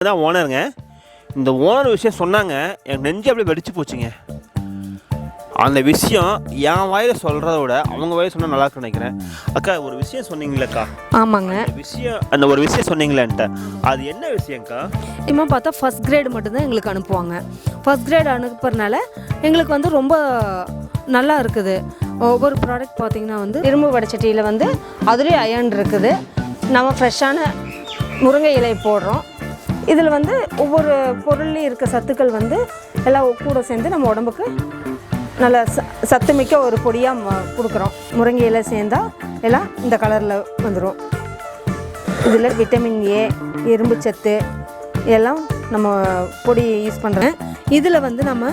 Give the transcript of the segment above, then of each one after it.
தான் ஓனருங்க. இந்த ஓனர் விஷயம் சொன்னாங்க, எனக்கு நெஞ்சு அப்படியே வெடிச்சு போச்சுங்க. அந்த விஷயம் என் வாயில் சொல்கிறத விட அவங்க வாயில் சொன்னால் நல்லா இருக்குன்னு நினைக்கிறேன். அக்கா ஒரு விஷயம் சொன்னீங்களேக்கா? ஆமாங்க. அந்த ஒரு விஷயம் சொன்னீங்களேன்ட்ட, அது என்ன விஷயம்க்கா? இம்மா பார்த்தா ஃபஸ்ட் கிரேடு மட்டும்தான் எங்களுக்கு அனுப்புவாங்க. ஃபஸ்ட் கிரேடு அனுப்புறதுனால எங்களுக்கு வந்து ரொம்ப நல்லா இருக்குது. ஒவ்வொரு ப்ராடக்ட் பார்த்திங்கன்னா வந்து இரும்பு வடைச்சட்டியில் வந்து அதுலேயும் அயர்ன் இருக்குது. நம்ம ஃப்ரெஷ்ஷான முருங்கை இலை போடுறோம். இதில் வந்து ஒவ்வொரு பொருள்லேயும் இருக்க சத்துக்கள் வந்து எல்லாம் கூட சேர்ந்து நம்ம உடம்புக்கு நல்ல சத்துமிக்க ஒரு பொடியாக கொடுக்குறோம். முருங்கை இலை சேர்ந்தால் எல்லாம் இந்த கலரில் வந்துடும். இதில் விட்டமின் ஏ, இரும்பு சத்து எல்லாம் நம்ம பொடி யூஸ் பண்ணுறேன். இதில் வந்து நம்ம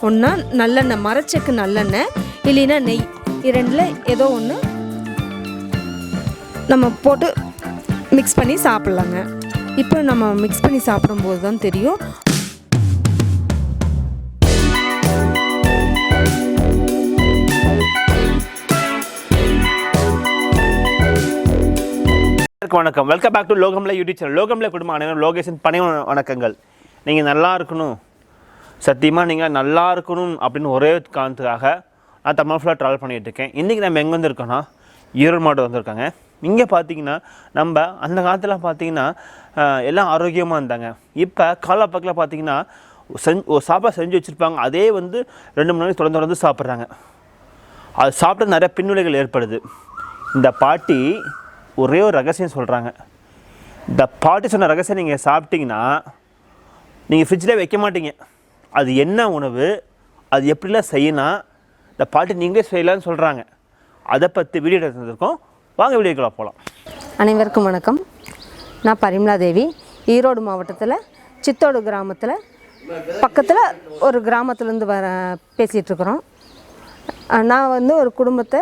ஒன்றா நல்லெண்ணெய், மரச்செக்கு நல்லெண்ணெய் இல்லைன்னா நெய், இரண்டில் ஏதோ ஒன்று நம்ம போட்டு மிக்ஸ் பண்ணி சாப்பிட்லாங்க. இப்போ நம்ம மிக்ஸ் பண்ணி சாப்பிடும்போது தான் தெரியும். வணக்கம், வெல்கம் பேக் டு லோகம்ல யூடியூப் சேனல். லோகம்ல குடும்ப அனைவரும் லோகேஷன் பணி வணக்கங்கள். நீங்கள் நல்லா இருக்கணும், சத்தியமாக நீங்கள் நல்லா இருக்கணும் அப்படின்னு ஒரே காரணத்துக்காக நான் தமிழ் ஃபுல்லாக ட்ராவல் பண்ணிகிட்டு இருக்கேன். இன்றைக்கி நம்ம எங்கே வந்துருக்கோன்னா ஈரோடு மாவட்டம் வந்திருக்காங்க. இங்கே பார்த்தீங்கன்னா நம்ம அந்த காலத்தில் பார்த்தீங்கன்னா எல்லாம் ஆரோக்கியமாக இருந்தாங்க. இப்போ காலப்பக்கில் பார்த்தீங்கன்னா ஒரு சாப்பாடு செஞ்சு வச்சுருப்பாங்க, அதே வந்து 2-3 நாளைக்கு தொடர்ந்து சாப்பிட்றாங்க. அது சாப்பிட்டு நிறைய பின்விளைகள் ஏற்படுது. இந்த பாட்டி ஒரே ஒரு ரகசியம் சொல்கிறாங்க. இந்த பாட்டி சொன்ன ரகசியம் நீங்கள் சாப்பிட்டீங்கன்னா நீங்கள் ஃப்ரிட்ஜில் வைக்க மாட்டீங்க. அது என்ன உணவு, அது எப்படிலாம் செய்யணும், இந்த பாட்டி நீங்களே செய்யலான்னு சொல்கிறாங்க. அதை பற்றி வீடியோ எடுத்துருக்கோம். வாங்க வீடியோக்குள்ள போகலாம். அனைவருக்கும் வணக்கம். நான் பரிமலா தேவி. ஈரோடு மாவட்டத்தில் சித்தோடு கிராமத்தில் பக்கத்தில் ஒரு கிராமத்துலேருந்து பேசிகிட்ருக்குறோம். நான் வந்து ஒரு குடும்பத்தை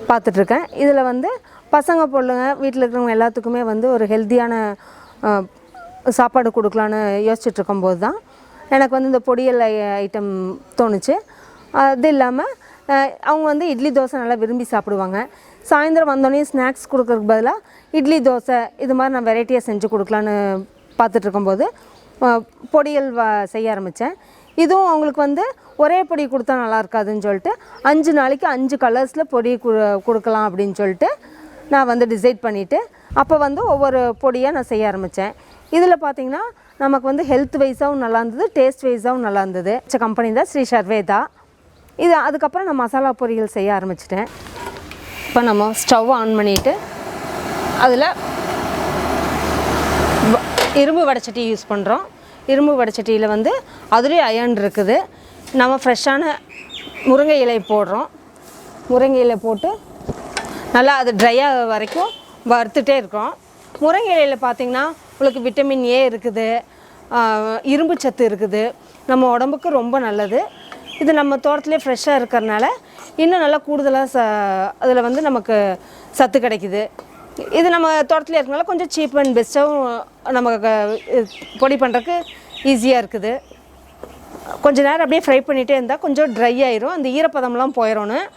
பார்த்துட்ருக்கேன். இதில் வந்து பசங்க பொண்ணுங்க வீட்டில் இருக்கிறவங்க எல்லாத்துக்குமே வந்து ஒரு ஹெல்த்தியான சாப்பாடு கொடுக்கலான்னு யோசிச்சுட்ருக்கும்போது தான் எனக்கு வந்து இந்த பொடியல் ஐட்டம் தோணுச்சு. அது இல்லாமல் அவங்க வந்து இட்லி தோசை நல்லா விரும்பி சாப்பிடுவாங்க. சாயந்தரம் வந்தோடனே ஸ்நாக்ஸ் கொடுக்கறதுக்கு பதிலாக இட்லி தோசை இது மாதிரி நான் வெரைட்டியாக செஞ்சு கொடுக்கலான்னு பார்த்துட்ருக்கும்போது பொடியல் செய்ய ஆரம்பித்தேன். இதுவும் அவங்களுக்கு வந்து ஒரே பொடி கொடுத்தா நல்லா இருக்காதுன்னு சொல்லிட்டு 5 நாளைக்கு 5 கலர்ஸில் பொடி கொடுக்கலாம் அப்படின்னு சொல்லிட்டு நான் வந்து டிசைட் பண்ணிவிட்டு அப்போ வந்து ஒவ்வொரு பொடியாக நான் செய்ய ஆரம்பித்தேன். இதில் பார்த்திங்கன்னா நமக்கு வந்து ஹெல்த் வைஸாகவும் நல்லா இருந்தது, டேஸ்ட் வைஸாகவும் நல்லா இருந்தது. கம்பெனி தான் ஸ்ரீ சர்வேதா. இது அதுக்கப்புறம் நான் மசாலா பொரியல் செய்ய ஆரம்பிச்சிட்டேன். இப்போ நம்ம ஸ்டவ் ஆன் பண்ணிவிட்டு அதில் இரும்பு வடைச்சட்டி யூஸ் பண்ணுறோம். இரும்பு வடைச்சட்டியில் வந்து அதுலேயும் அயர்ன் இருக்குது. நம்ம ஃப்ரெஷ்ஷான முருங்கை இலை போடுறோம். முருங்கை இலை போட்டு நல்லா அது ட்ரையாக வரைக்கும் வறுத்துட்டே இருக்கோம். முருங்கை இலையில் பார்த்திங்கன்னா உங்களுக்கு விட்டமின் ஏ இருக்குது, இரும்பு சத்து இருக்குது, நம்ம உடம்புக்கு ரொம்ப நல்லது. இது நம்ம தோட்டத்திலே ஃப்ரெஷ்ஷாக இருக்கிறதுனால இன்னும் நல்லா கூடுதலாக அதில் வந்து நமக்கு சத்து கிடைக்குது. இது நம்ம தோட்டத்திலே இருக்கிறனால கொஞ்சம் சீப் அண்ட் பெஸ்ட்டாகவும் நமக்கு பொடி பண்ணுறதுக்கு ஈஸியாக இருக்குது. கொஞ்சம் நேரம் அப்படியே ஃப்ரை பண்ணிகிட்டே இருந்தால் கொஞ்சம் ட்ரை ஆயிரும், அந்த ஈரப்பதம்லாம் போயிடணும்.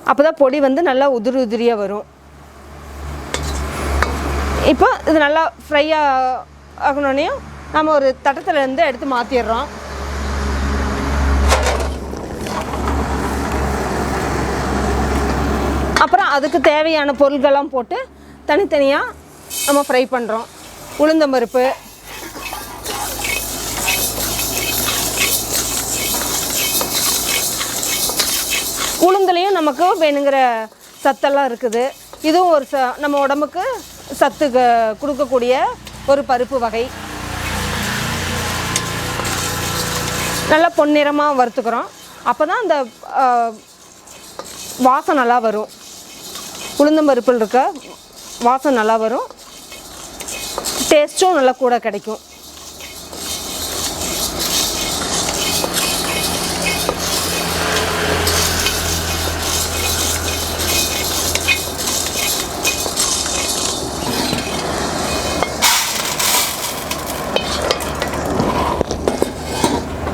அப்போ தான் பொடி வந்து நல்லா உதிரியாக வரும். இப்போ இது நல்லா ஃப்ரை ஆகணுன்னையும் நம்ம ஒரு தட்டத்துலேருந்து எடுத்து மாற்றிடுறோம். அப்புறம் அதுக்கு தேவையான பொருட்கள்லாம் போட்டு தனித்தனியாக நம்ம ஃப்ரை பண்ணுறோம். உளுந்தம்பருப்பு, உளுந்துலேயும் நமக்கு வேணுங்கிற சத்தெல்லாம் இருக்குது. இதுவும் ஒரு நம்ம உடம்புக்கு சத்து கொடுக்கக்கூடிய ஒரு பருப்பு வகை. நல்லா பொன்னிறமாக வறுத்துக்கிறோம். அப்போ தான் அந்த வாசம் நல்லா வரும். உளுந்தம்பருப்பில் இருக்க வாசம் நல்லா வரும், டேஸ்ட்டும் நல்லா கூட கிடைக்கும்.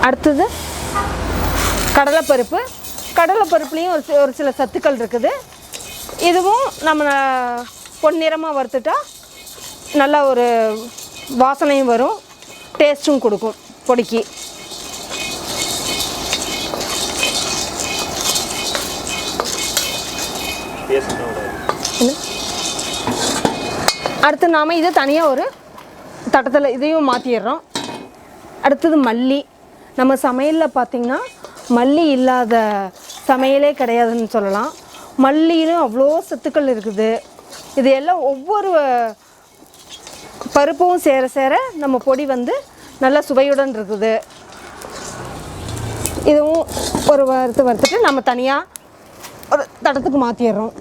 அடுத்தது கடலைப்பருப்பு. கடலைப்பருப்புலேயும் ஒரு சில சத்துக்கள் இருக்குது. இதுவும் நம்ம பொன்னிறமாக வறுத்துட்டா நல்ல ஒரு வாசனையும் வரும். டேஸ்ட்டும் கொடுக்கும் பொடிக்கு. அடுத்து நாம் இதை தனியாக ஒரு தட்டத்தில் இதையும் மாற்றிடுறோம். அடுத்தது மல்லி. நம்ம சமையலில் பார்த்திங்கன்னா மல்லி இல்லாத சமையலே கிடையாதுன்னு சொல்லலாம். மல்லியிலும் அவ்வளோ சத்துக்கள் இருக்குது. இது எல்லாம் ஒவ்வொரு பருப்பும் சேர சேர நம்ம பொடி வந்து நல்ல சுவையுடன் இருக்குது. இதுவும் ஒரு வறுத்துட்டு நம்ம தனியாக ஒரு தட்டத்துக்கு மாற்றிடுறோம்.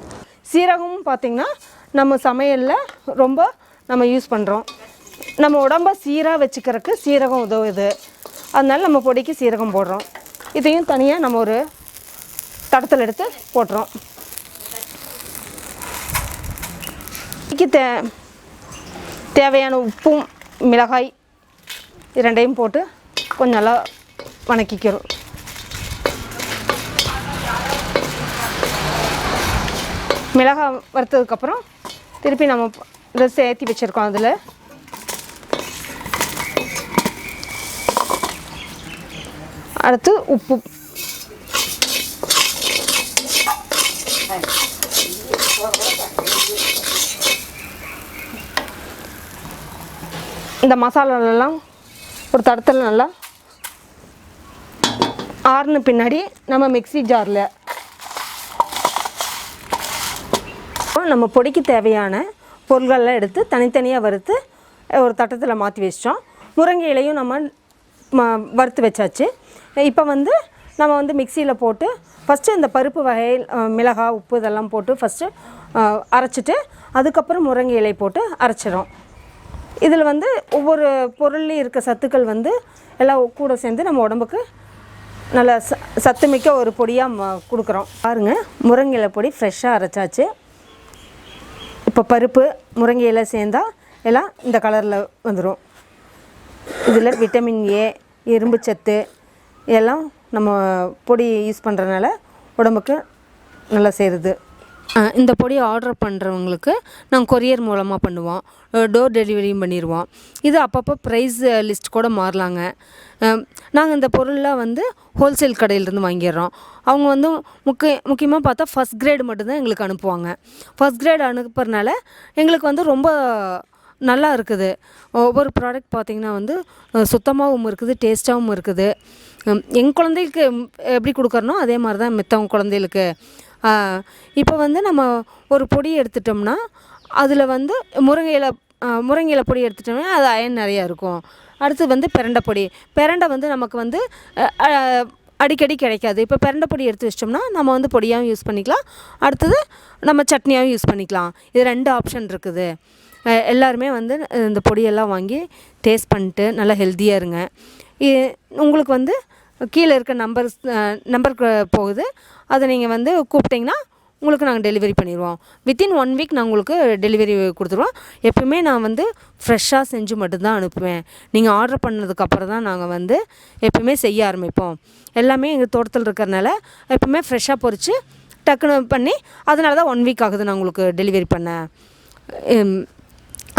சீரகமும் பார்த்திங்கன்னா நம்ம சமையலில் ரொம்ப நம்ம யூஸ் பண்ணுறோம். நம்ம உடம்பை சீராக வச்சுக்கிறதுக்கு சீரகம் உதவுது. அதனால நம்ம பொடிக்கு சீரகம் போடுறோம். இதையும் தனியாக நம்ம ஒரு தட்டத்தில் எடுத்து போட்டுறோம். பொடிக்கு தேவையான உப்பும் மிளகாய் இரண்டையும் போட்டு கொஞ்சம் நல்லா வணக்கிக்கிறோம். மிளகாய் வறுத்ததுக்கப்புறம் திருப்பி நம்ம இதை சேர்த்தி வச்சுருக்கோம். அதில் அடுத்து உப்பு, இந்த மசாலாலெல்லாம் ஒரு தடத்தில் நல்லா ஆறுன பின்னாடி நம்ம மிக்ஸி ஜாரில் நம்ம பொடிக்கு தேவையான பொருள்களெலாம் எடுத்து தனித்தனியாக வறுத்து ஒரு தட்டத்தில் மாற்றி வச்சிட்டோம். முருங்கை இலையும் நம்ம வறுத்து வச்சாச்சு. இப்போ வந்து நம்ம வந்து மிக்சியில் போட்டு ஃபஸ்ட்டு இந்த பருப்பு வகை மிளகாய் உப்பு இதெல்லாம் போட்டு ஃபஸ்ட்டு அரைச்சிட்டு அதுக்கப்புறம் முருங்கை இலை போட்டு அரைச்சிடும். இதில் வந்து ஒவ்வொரு பொருள்லையும் இருக்க சத்துக்கள் வந்து எல்லாம் கூட சேர்ந்து நம்ம உடம்புக்கு நல்ல சத்துமிக்க ஒரு பொடியாக கொடுக்குறோம். பாருங்கள், முருங்கை இலை பொடி ஃப்ரெஷ்ஷாக அரைச்சாச்சு. இப்போ பருப்பு முருங்கை இலை சேர்ந்தால் எல்லாம் இந்த கலரில் வந்துடும். இதில் விட்டமின் ஏ, இரும்பு சத்து எல்லாம் நம்ம பொடி யூஸ் பண்ணுறதுனால உடம்புக்கு நல்லா சேருது. இந்த பொடி ஆர்டர் பண்ணுறவங்களுக்கு நாங்கள் கொரியர் மூலமாக பண்ணுவோம். டோர் டெலிவரியும் பண்ணிடுவோம். இது அப்பப்போ ப்ரைஸ் லிஸ்ட் கூட மாறலாங்க. நாங்கள் இந்த பொருள்லாம் வந்து ஹோல்சேல் கடையிலேருந்து வாங்கிடுறோம். அவங்க வந்து முக்கியமாக பார்த்தா ஃபஸ்ட் கிரேடு மட்டும்தான் எங்களுக்கு அனுப்புவாங்க. ஃபஸ்ட் கிரேடு அனுப்புறதுனால எங்களுக்கு வந்து ரொம்ப நல்லா இருக்குது. ஒவ்வொரு ப்ராடக்ட் பார்த்திங்கன்னா வந்து சுத்தமாகவும் இருக்குது, டேஸ்ட்டாகவும் இருக்குது. எங்கள் குழந்தைகளுக்கு எப்படி கொடுக்குறனோ அதே மாதிரி தான் மித்தவங்க குழந்தைகளுக்கு. இப்போ வந்து நம்ம ஒரு பொடி எடுத்துட்டோம்னா அதில் வந்து முருங்கை இலை பொடி எடுத்துட்டோம்னா அது அயன் நிறையா இருக்கும். அடுத்து வந்து பிரண்டை வந்து நமக்கு வந்து அடிக்கடி கிடைக்காது. இப்போ பிரண்டை பொடி எடுத்து வச்சிட்டோம்னா நம்ம வந்து பொடியாகவும் யூஸ் பண்ணிக்கலாம், அடுத்தது நம்ம சட்னியாகவும் யூஸ் பண்ணிக்கலாம். இது 2 ஆப்ஷன் இருக்குது. எல்லாருமே வந்து இந்த பொடியெல்லாம் வாங்கி டேஸ்ட் பண்ணிட்டு நல்லா ஹெல்த்தியாக இருங்க. உங்களுக்கு வந்து கீழே இருக்க நம்பருக்கு போகுது. அதை நீங்கள் வந்து கூப்பிட்டிங்கன்னா உங்களுக்கு நாங்கள் டெலிவரி பண்ணிடுவோம். வித்தின் 1 வீக் நான் உங்களுக்கு டெலிவரி கொடுத்துருவோம். எப்பவுமே நான் வந்து ஃப்ரெஷ்ஷாக செஞ்சு மட்டும்தான் அனுப்புவேன். நீங்கள் ஆர்டர் பண்ணதுக்கப்புறம் தான் நாங்கள் வந்து எப்பவுமே செய்ய ஆரம்பிப்போம். எல்லாமே எங்கள் தோட்டத்தில் இருக்கிறனால எப்பவுமே ஃப்ரெஷ்ஷாக பொறிச்சு டக்குன்னு பண்ணி அதனால தான் 1 வீக் ஆகுது நான் உங்களுக்கு டெலிவரி பண்ணேன்.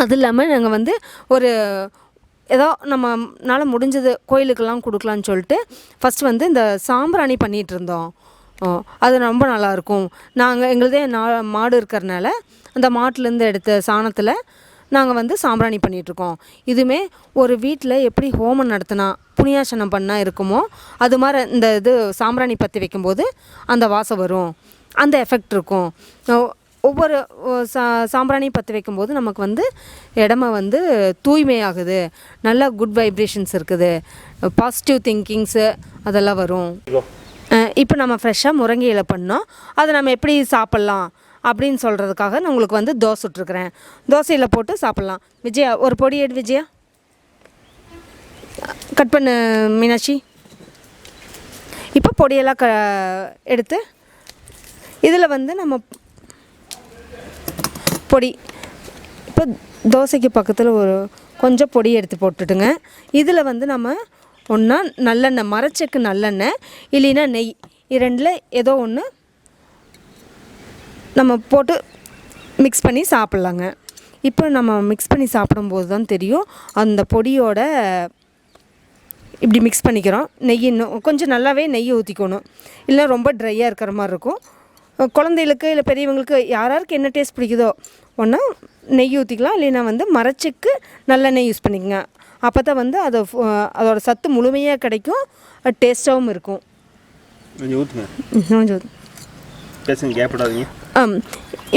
அது இல்லாமல் நாங்கள் வந்து ஒரு ஏதோ நம்மளால் முடிஞ்சது கோயிலுக்கெல்லாம் கொடுக்கலான்னு சொல்லிட்டு ஃபஸ்ட்டு வந்து இந்த சாம்பிராணி பண்ணிகிட்டு இருந்தோம். அது ரொம்ப நல்லாயிருக்கும். நாங்கள் எங்களுதே மாடு இருக்கிறனால அந்த மாட்டிலேருந்து எடுத்த சாணத்தில் நாங்கள் வந்து சாம்பிராணி பண்ணிகிட்ருக்கோம். இதுவுமே ஒரு வீட்டில் எப்படி ஹோமம் நடத்தினா புண்ணியாசனம் பண்ணால் இருக்குமோ அது மாதிரி இந்த சாம்பிராணி பற்றி வைக்கும்போது அந்த வாசம் வரும், அந்த எஃபெக்ட் இருக்கும். ஒவ்வொரு சாம்பிராணி பற்றி வைக்கும்போது நமக்கு வந்து இடமா வந்து தூய்மையாகுது, நல்லா குட் வைப்ரேஷன்ஸ் இருக்குது, பாசிட்டிவ் திங்கிங்ஸு அதெல்லாம் வரும். இப்போ நம்ம ஃப்ரெஷ்ஷாக முருங்கை இலை பண்ணோம். அதை நம்ம எப்படி சாப்பிட்லாம் அப்படின்னு சொல்கிறதுக்காக நான் உங்களுக்கு வந்து தோசை சுட்டுருக்குறேன். தோசையில் போட்டு சாப்பிட்லாம். விஜயா ஒரு பொடி எடு. விஜயா கட் பண்ணு. மீனாட்சி இப்போ பொடியெல்லாம் எடுத்து இதில் வந்து நம்ம பொடி இப்போ தோசைக்கு பக்கத்தில் ஒரு கொஞ்சம் பொடி எடுத்து போட்டுட்டுங்க. இதில் வந்து நம்ம ஒன்றா நல்லெண்ணெய், மரச்செக்கு நல்லெண்ணெய் இல்லைன்னா நெய், இரண்டில் ஏதோ ஒன்று நம்ம போட்டு மிக்ஸ் பண்ணி சாப்பிட்லாங்க. இப்போ நம்ம மிக்ஸ் பண்ணி சாப்பிடும்போது தான் தெரியும் அந்த பொடியோட இப்படி மிக்ஸ் பண்ணிக்கிறோம். நெய் இன்னும் கொஞ்சம் நல்லாவே நெய் ஊற்றிக்கணும், இல்லை ரொம்ப ட்ரையாக இருக்கிற மாதிரி இருக்கும். குழந்தைகளுக்கு இல்லை பெரியவங்களுக்கு யாராருக்கு என்ன டேஸ்ட் பிடிக்குதோ ஒன்றா நெய் ஊற்றிக்கலாம், இல்லைன்னா வந்து மரச்சிக்கு நல்லெண்ணெய் யூஸ் பண்ணிக்கங்க. அப்போ தான் வந்து அதோட சத்து முழுமையாக கிடைக்கும், டேஸ்ட்டாகவும் இருக்கும். கொஞ்சம் ஊற்றுங்க, கொஞ்சம் பேசுங்க, கேப்படாதீங்க.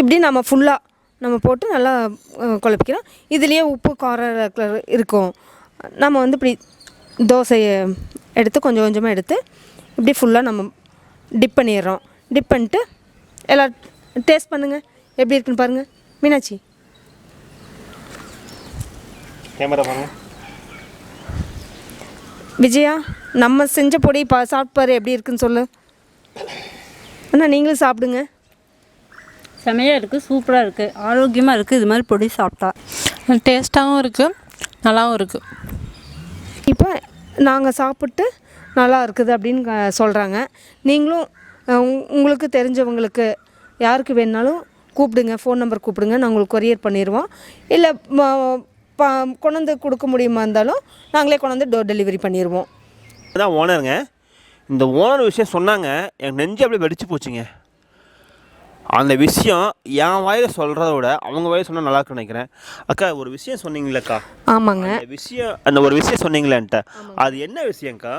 இப்படி நம்ம ஃபுல்லாக நம்ம போட்டு நல்லா குழப்பிக்கிறோம். இதுலேயே உப்பு காரம் இருக்கும். நம்ம வந்து இப்படி தோசையை எடுத்து கொஞ்சம் கொஞ்சமாக எடுத்து இப்படி ஃபுல்லாக நம்ம டிப் பண்ணிடுறோம். டிப் பண்ணிட்டு எல்லாம் டேஸ்ட் பண்ணுங்கள், எப்படி இருக்குன்னு பாருங்கள். மீனாட்சி கேமரா பாருங்க. விஜயா, நம்ம செஞ்ச பொடி சாப்பிட்டு பாரு எப்படி இருக்குன்னு சொல்லு. அண்ணா நீங்களும் சாப்பிடுங்க. செமையாக இருக்குது, சூப்பராக இருக்குது, ஆரோக்கியமாக இருக்குது. இது மாதிரி பொடி சாப்பிட்டா டேஸ்ட்டாகவும் இருக்குது, நல்லாவும் இருக்குது. இப்போ நாங்கள் சாப்பிட்டு நல்லா இருக்குது அப்படின்னு சொல்கிறாங்க. நீங்களும் உங்களுக்கு தெரிஞ்சவங்களுக்கு யாருக்கு வேணுனாலும் கூப்பிடுங்க, ஃபோன் நம்பர் கூப்பிடுங்க, நான் உங்களுக்கு கொரியர் பண்ணிடுவோம். இல்லை கொண்டு வந்து கொடுக்க முடியுமா இருந்தாலும் நாங்களே கொண்டு வந்து டோர் டெலிவரி பண்ணிடுவோம். அதான் ஓனருங்க. இந்த ஓனர் விஷயம் சொன்னாங்க, எனக்கு நெஞ்சு அப்படியே வெடிச்சு போச்சுங்க. அந்த விஷயம் என் வாயில் சொல்கிறத விட அவங்க வாயில் சொன்னால் நல்லா இருக்குன்னு நினைக்கிறேன். அக்கா ஒரு விஷயம் சொன்னீங்களேக்கா? ஆமாங்க, அந்த ஒரு விஷயம் சொன்னீங்களேன்ட்ட, அது என்ன விஷயம்க்கா?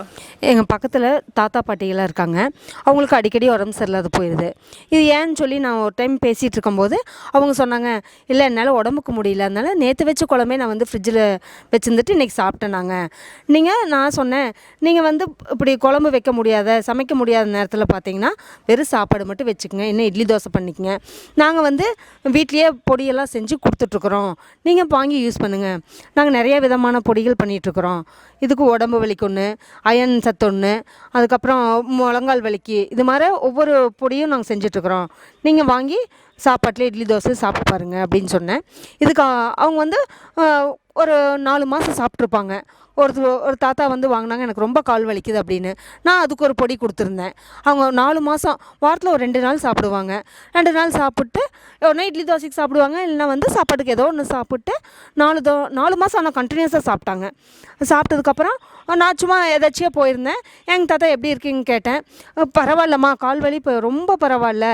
எங்கள் பக்கத்தில் தாத்தா பாட்டிகளாக இருக்காங்க, அவங்களுக்கு அடிக்கடி உடம்பு சரியில்லாத போயிடுது. இது ஏன்னு சொல்லி நான் ஒரு டைம் பேசிகிட்டு இருக்கும்போது அவங்க சொன்னாங்க, இல்லை என்னால் உடம்புக்கு முடியல, அதனால நேற்று வச்ச குழம்பே நான் வந்து ஃப்ரிட்ஜில் வச்சுருந்துட்டு இன்றைக்கி சாப்பிட்டேன். நான் சொன்னேன், நீங்கள் வந்து இப்படி குழம்பு வைக்க முடியாத சமைக்க முடியாத நேரத்தில் பார்த்தீங்கன்னா வெறும் சாப்பாடு மட்டும் வச்சுக்கோங்க, இன்னும் இட்லி தோசை பண்ணிக்கங்க. நாங்கள் வந்து வீட்லேயே பொடியெல்லாம் செஞ்சு கொடுத்துட்ருக்குறோம், நீங்கள் வாங்கி யூஸ் பண்ணுங்கள். நாங்கள் நிறைய விதமான பொடிகள் பண்ணிகிட்ருக்குறோம். இதுக்கு உடம்பு வலிக்கு ஒன்று, அயன் சத்து ஒன்று, அதுக்கப்புறம் முழங்கால் வலிக்கு, இது மாதிரி ஒவ்வொரு பொடியும் நாங்கள் செஞ்சிட்ருக்குறோம். நீங்கள் வாங்கி சாப்பாட்டில் இட்லி தோசை சாப்பிட்டு பாருங்கள் அப்படின்னு சொன்னேன். இதுக்கு அவங்க வந்து ஒரு 4 மாதம் சாப்பிட்ருப்பாங்க. ஒரு தாத்தா வந்து வாங்கினாங்க, எனக்கு ரொம்ப கால் வலிக்குது அப்படின்னு. நான் அதுக்கு ஒரு பொடி கொடுத்துருந்தேன். அவங்க 4 மாதம் வாரத்தில் ஒரு 2 நாள் சாப்பிடுவாங்க. 2 நாள் சாப்பிட்டு ஒன்றா இட்லி தோசைக்கு சாப்பிடுவாங்க, இல்லைனா வந்து சாப்பாட்டுக்கு ஏதோ ஒன்று சாப்பிட்டு 4 மாதம் ஆனால் கண்டினியூஸாக சாப்பிட்டாங்க. சாப்பிட்டதுக்கப்புறம் நான் சும்மா எதாச்சியாக போயிருந்தேன். எங்கள் தாத்தா எப்படி இருக்கீங்கன்னு கேட்டேன். பரவாயில்லம்மா, கால் வலி இப்போ ரொம்ப பரவாயில்ல,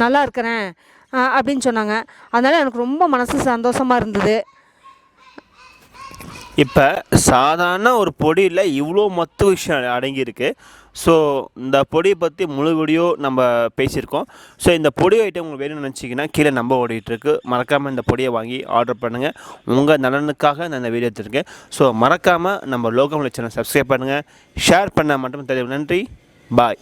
நல்லா இருக்கிறேன் அப்படின்னு சொன்னாங்க. அதனால் எனக்கு ரொம்ப மனசு சந்தோஷமாக இருந்தது. இப்போ சாதாரண ஒரு பொடியில் இவ்வளோ மொத்த விஷயம் அடங்கியிருக்கு. ஸோ இந்த பொடியை பற்றி முழு வீடியோ நம்ம பேசியிருக்கோம். ஸோ இந்த பொடி ஐட்டம் உங்களுக்கு வேணும்னு நினச்சிங்கன்னா கீழே நம்ப ஓடிட்டுருக்கு, மறக்காமல் இந்த பொடியை வாங்கி ஆர்டர் பண்ணுங்கள். உங்கள் நலனுக்காக நான் இந்த வீடியோ எடுத்துருக்கேன். ஸோ மறக்காமல் நம்ம லோகம் சேனல் சப்ஸ்கிரைப் பண்ணுங்கள், ஷேர் பண்ண மட்டும் தெரியும். நன்றி, பாய்.